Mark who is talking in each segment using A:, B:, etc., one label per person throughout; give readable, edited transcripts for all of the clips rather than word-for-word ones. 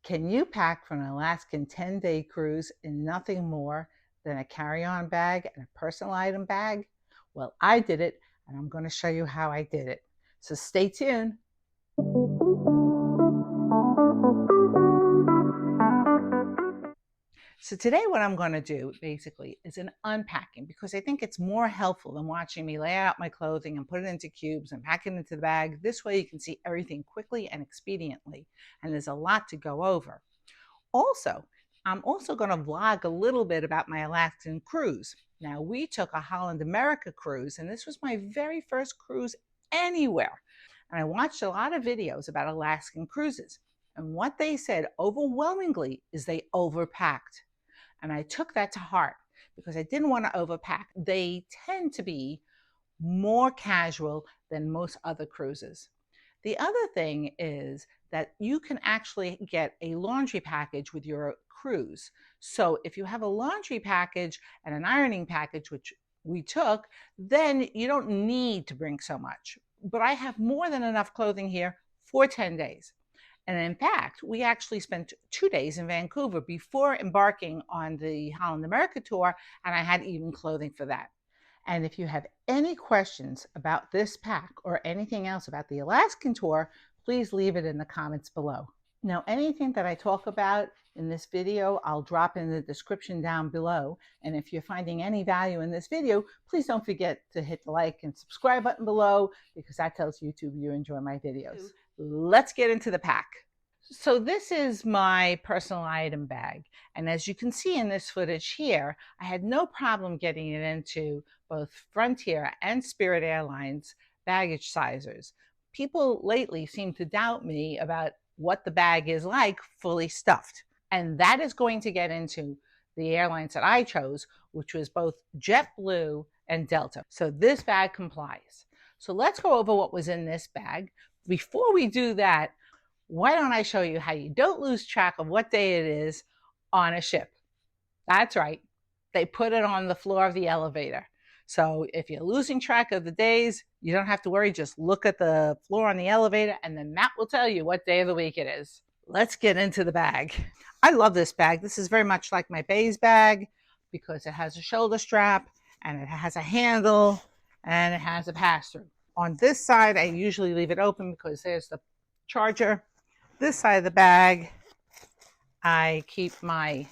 A: Can you pack for an Alaskan 10-day cruise in nothing more than a carry-on bag and a personal item bag? Well, I did it, and I'm going to show you how I did it. So stay tuned. So today what I'm going to do basically is an unpacking, because I think it's more helpful than watching me lay out my clothing and put it into cubes and pack it into the bag. This way you can see everything quickly and expediently, and there's a lot to go over. Also, I'm also going to vlog a little bit about my Alaskan cruise. Now, we took a Holland America cruise, and this was my very first cruise anywhere. And I watched a lot of videos about Alaskan cruises, and what they said overwhelmingly is they overpacked. And I took that to heart because I didn't want to overpack. They tend to be more casual than most other cruises. The other thing is that you can actually get a laundry package with your cruise. So if you have a laundry package and an ironing package, which we took, then you don't need to bring so much. But I have more than enough clothing here for 10 days. And in fact, we actually spent 2 days in Vancouver before embarking on the Holland America tour, and I had even clothing for that. And if you have any questions about this pack or anything else about the Alaskan tour, please leave it in the comments below. Now, anything that I talk about in this video, I'll drop in the description down below. And if you're finding any value in this video, please don't forget to hit the like and subscribe button below, because that tells YouTube you enjoy my videos. Let's get into the pack. So this is my personal item bag. And as you can see in this footage here, I had no problem getting it into both Frontier and Spirit Airlines baggage sizers. People lately seem to doubt me about what the bag is like fully stuffed. And that is going to get into the airlines that I chose, which was both JetBlue and Delta. So this bag complies. So let's go over what was in this bag. Before we do that, why don't I show you how you don't lose track of what day it is on a ship? That's right. They put it on the floor of the elevator. So if you're losing track of the days, you don't have to worry. Just look at the floor on the elevator and the map will tell you what day of the week it is. Let's get into the bag. I love this bag. This is very much like my Baze bag because it has a shoulder strap and it has a handle and it has a pass-through. On this side, I usually leave it open because there's the charger. This side of the bag, I keep my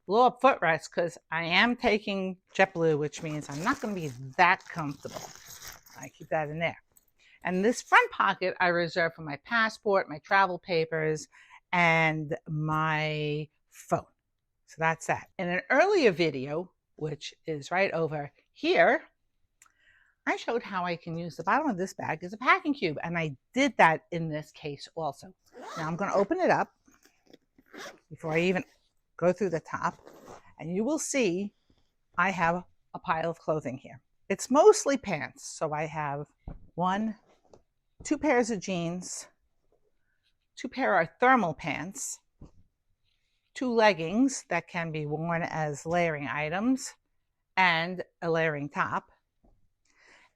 A: blow-up footrest because I am taking JetBlue, which means I'm not going to be that comfortable. I keep that in there. And this front pocket I reserve for my passport, my travel papers, and my phone. So that's that. In an earlier video, which is right over here, I showed how I can use the bottom of this bag as a packing cube, and I did that in this case also. Now I'm going to open it up before I even go through the top, and you will see I have a pile of clothing here. It's mostly pants, so I have 2 pairs of jeans, 2 pair of thermal pants, 2 leggings that can be worn as layering items, and a layering top.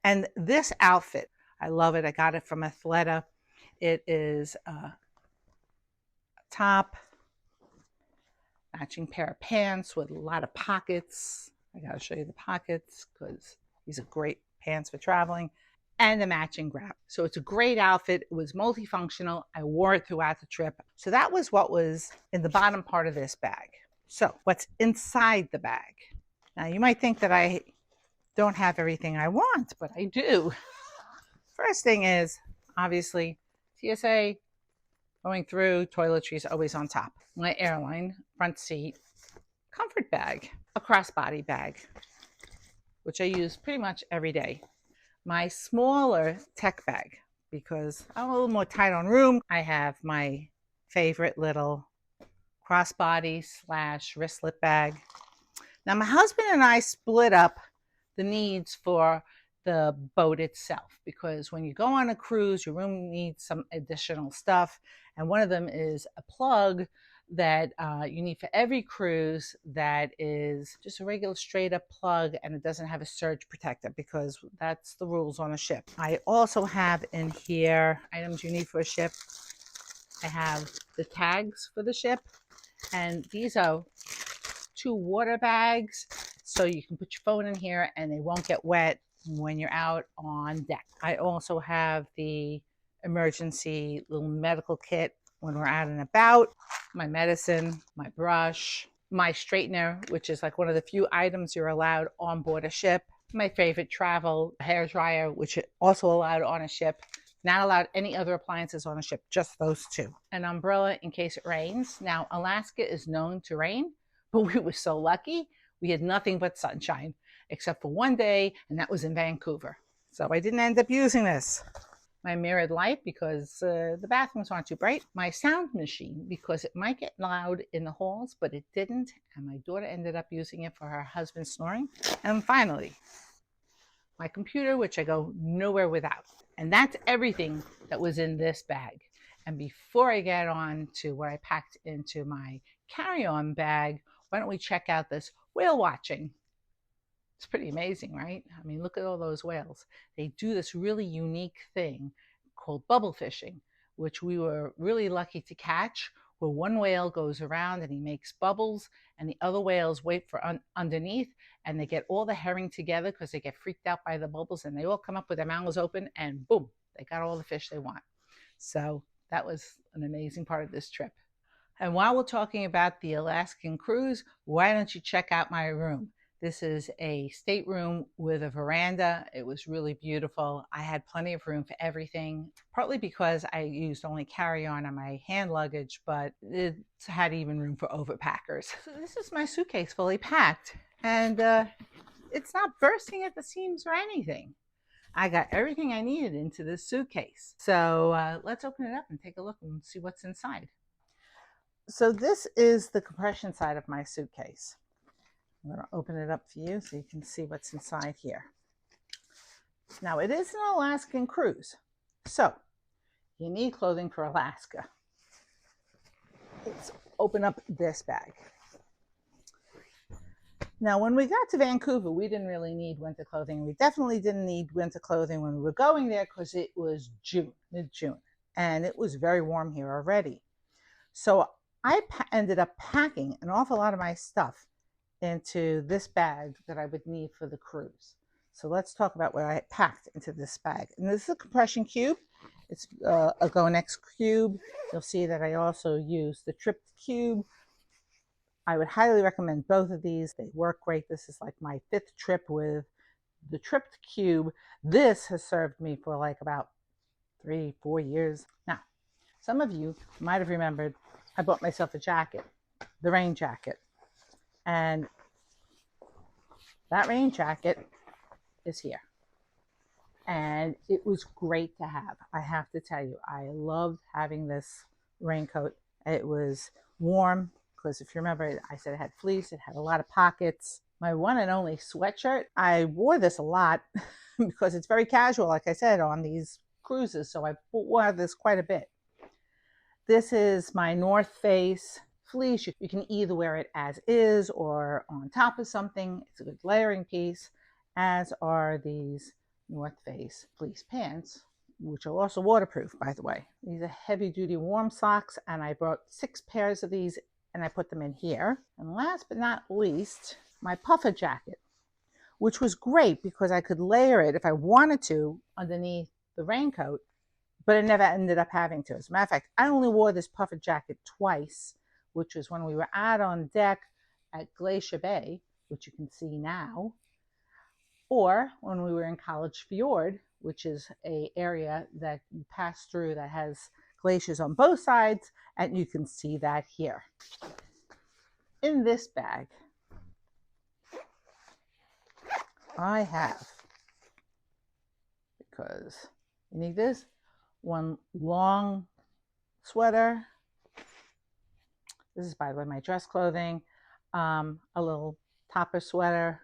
A: And this outfit, I love it. I got it from Athleta. It is a top, matching pair of pants with a lot of pockets. I got to show you the pockets because these are great pants for traveling, and a matching grab. So it's a great outfit. It was multifunctional. I wore it throughout the trip. So that was what was in the bottom part of this bag. So what's inside the bag? Now you might think that I don't have everything I want, but I do. First thing is, obviously, TSA, going through, toiletries always on top. My airline front seat comfort bag, a crossbody bag, which I use pretty much every day. My smaller tech bag, because I'm a little more tight on room. I have my favorite little crossbody / wristlet bag. Now my husband and I split up the needs for the boat itself, because when you go on a cruise, your room needs some additional stuff, and one of them is a plug that you need for every cruise that is just a regular straight up plug, and it doesn't have a surge protector because that's the rules on a ship. I also have in here items you need for a ship, I have the tags for the ship, and these are 2 water bags, so you can put your phone in here and they won't get wet when you're out on deck. I also have the emergency little medical kit when we're out and about, my medicine, my brush, my straightener, which is like one of the few items you're allowed on board a ship, my favorite travel hair dryer, which is also allowed on a ship. Not allowed any other appliances on a ship, just those 2. An umbrella in case it rains. Now, Alaska is known to rain, but we were so lucky. We had nothing but sunshine, except for one day, and that was in Vancouver. So I didn't end up using this. My mirrored light, because the bathrooms aren't too bright. My sound machine, because it might get loud in the halls, but it didn't. And my daughter ended up using it for her husband snoring. And finally, my computer, which I go nowhere without. And that's everything that was in this bag. And before I get on to what I packed into my carry-on bag, why don't we check out this whale watching? It's pretty amazing, right? I mean, look at all those whales. They do this really unique thing called bubble fishing, which we were really lucky to catch, where one whale goes around and he makes bubbles and the other whales wait for underneath, and they get all the herring together because they get freaked out by the bubbles, and they all come up with their mouths open and boom, they got all the fish they want. So that was an amazing part of this trip. And while we're talking about the Alaskan cruise, why don't you check out my room? This is a stateroom with a veranda. It was really beautiful. I had plenty of room for everything, partly because I used only carry-on my hand luggage, but it had even room for overpackers. So this is my suitcase fully packed, and it's not bursting at the seams or anything. I got everything I needed into this suitcase. So let's open it up and take a look and see what's inside. So this is the compression side of my suitcase. I'm going to open it up for you so you can see what's inside here. Now, it is an Alaskan cruise, so you need clothing for Alaska. Let's open up this bag. Now, when we got to Vancouver, we didn't really need winter clothing. We definitely didn't need winter clothing when we were going there because it was June, mid-June, and it was very warm here already. So I ended up packing an awful lot of my stuff into this bag that I would need for the cruise. So let's talk about what I packed into this bag. And this is a compression cube. It's a Go Next cube. You'll see that I also use the tripped cube. I would highly recommend both of these. They work great. This is like my 5th trip with the tripped cube. This has served me for like about 3-4 years. Now, some of you might have remembered I bought myself a jacket, the rain jacket. And that rain jacket is here. And it was great to have. I have to tell you, I loved having this raincoat. It was warm because if you remember, I said it had fleece, it had a lot of pockets. My one and only sweatshirt, I wore this a lot because it's very casual, like I said, on these cruises. So I wore this quite a bit. This is my North Face fleece. You can either wear it as is or on top of something. It's a good layering piece, as are these North Face fleece pants, which are also waterproof, by the way. These are heavy duty warm socks, and I brought 6 pairs of these and I put them in here. And last but not least, my puffer jacket, which was great because I could layer it if I wanted to underneath the raincoat, but I never ended up having to. As a matter of fact, I only wore this puffer jacket twice, which was when we were out on deck at Glacier Bay, which you can see now, or when we were in College Fjord, which is an area that you pass through that has glaciers on both sides, and you can see that here. In this bag, I have, because you need this, one long sweater. This is, by the way, my dress clothing. A little topper sweater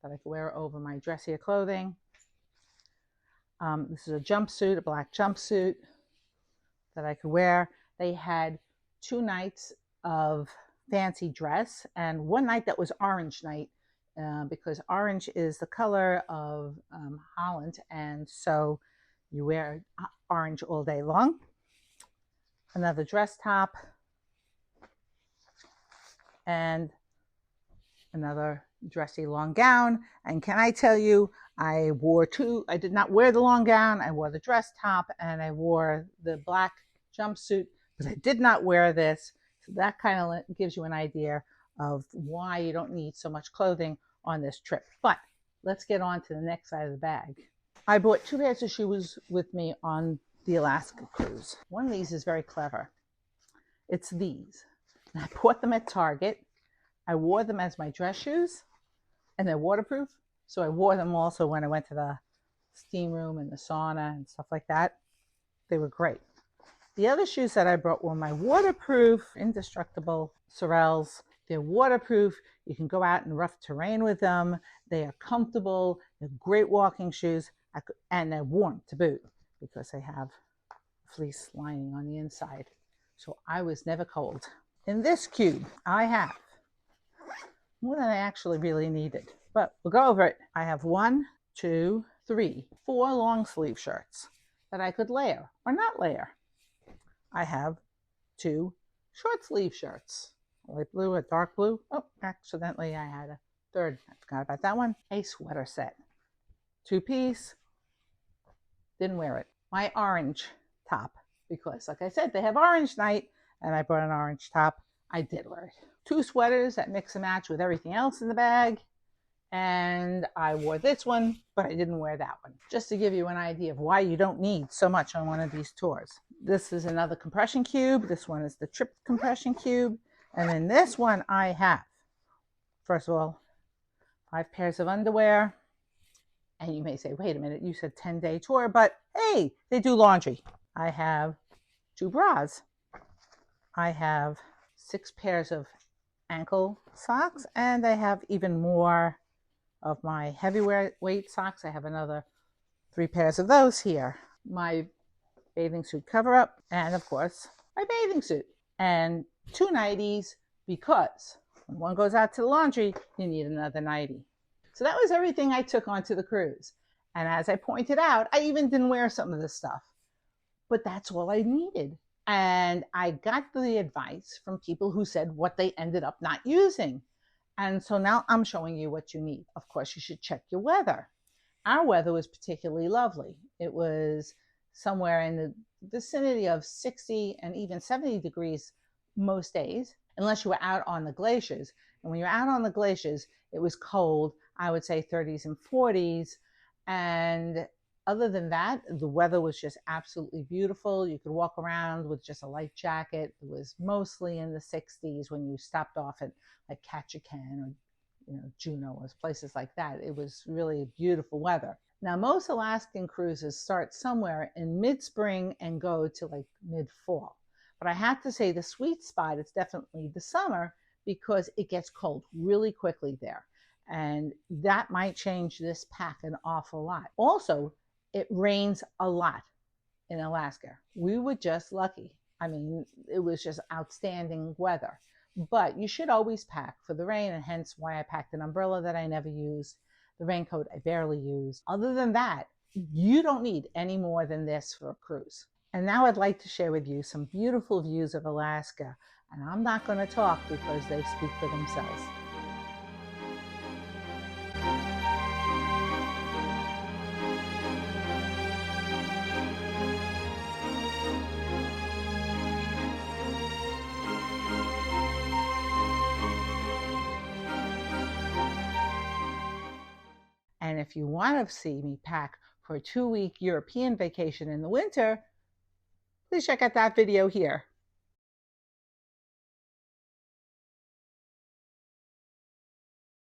A: that I can wear over my dressier clothing. This is a jumpsuit, a black jumpsuit that I could wear. They had 2 nights of fancy dress and 1 night that was orange night because orange is the color of Holland, and so you wear orange all day long. another dress top, and another dressy long gown. And can I tell you, I did not wear the long gown, I wore the dress top, and I wore the black jumpsuit, but I did not wear this. So that kind of gives you an idea of why you don't need so much clothing on this trip. But let's get on to the next side of the bag. I bought 2 pairs of shoes with me on the Alaska cruise. One of these is very clever. It's these. I bought them at Target. I wore them as my dress shoes, and they're waterproof. So I wore them also when I went to the steam room and the sauna and stuff like that. They were great. The other shoes that I brought were my waterproof, indestructible Sorels. They're waterproof. You can go out in rough terrain with them. They are comfortable. They're great walking shoes, and they're warm to boot because they have fleece lining on the inside. So I was never cold. In this cube, I have more than I actually really needed, but we'll go over it. I have 1, 2, 3, 4 long sleeve shirts that I could layer or not layer. I have 2 short sleeve shirts, a light blue, a dark blue. Oh, accidentally I had a third. I forgot about that one. A sweater set, 2-piece. Didn't wear it. My orange top, because like I said, they have orange night, and I brought an orange top. I did wear it. 2 sweaters that mix and match with everything else in the bag. And I wore this one, but I didn't wear that one. Just to give you an idea of why you don't need so much on one of these tours. This is another compression cube. This one is the trip compression cube. And then this one I have, first of all, 5 pairs of underwear. And you may say, wait a minute, you said 10-day tour, but hey, they do laundry. I have 2 bras. I have 6 pairs of ankle socks, and I have even more of my heavyweight socks. I have another 3 pairs of those here. My bathing suit cover up, and of course my bathing suit, and 2 nighties, because when one goes out to the laundry, you need another nightie. So that was everything I took onto the cruise. And as I pointed out, I even didn't wear some of this stuff, but that's all I needed. And I got the advice from people who said what they ended up not using. And so now I'm showing you what you need. Of course, you should check your weather. Our weather was particularly lovely. It was somewhere in the vicinity of 60 and even 70 degrees most days, unless you were out on the glaciers. And when you're out on the glaciers, it was cold, I would say 30s and 40s. And other than that, the weather was just absolutely beautiful. You could walk around with just a light jacket. It was mostly in the 60s when you stopped off at like Ketchikan or Juneau or places like that. It was really beautiful weather. Now, most Alaskan cruises start somewhere in mid-spring and go to like mid-fall. But I have to say the sweet spot is definitely the summer, because it gets cold really quickly there. And that might change this pack an awful lot. Also, it rains a lot in Alaska. We were just lucky. I mean, it was just outstanding weather. But you should always pack for the rain, and hence why I packed an umbrella that I never used, the raincoat I barely used. Other than that, you don't need any more than this for a cruise. And now I'd like to share with you some beautiful views of Alaska. And I'm not going to talk because they speak for themselves. And if you want to see me pack for a 2-week European vacation in the winter, please check out that video here.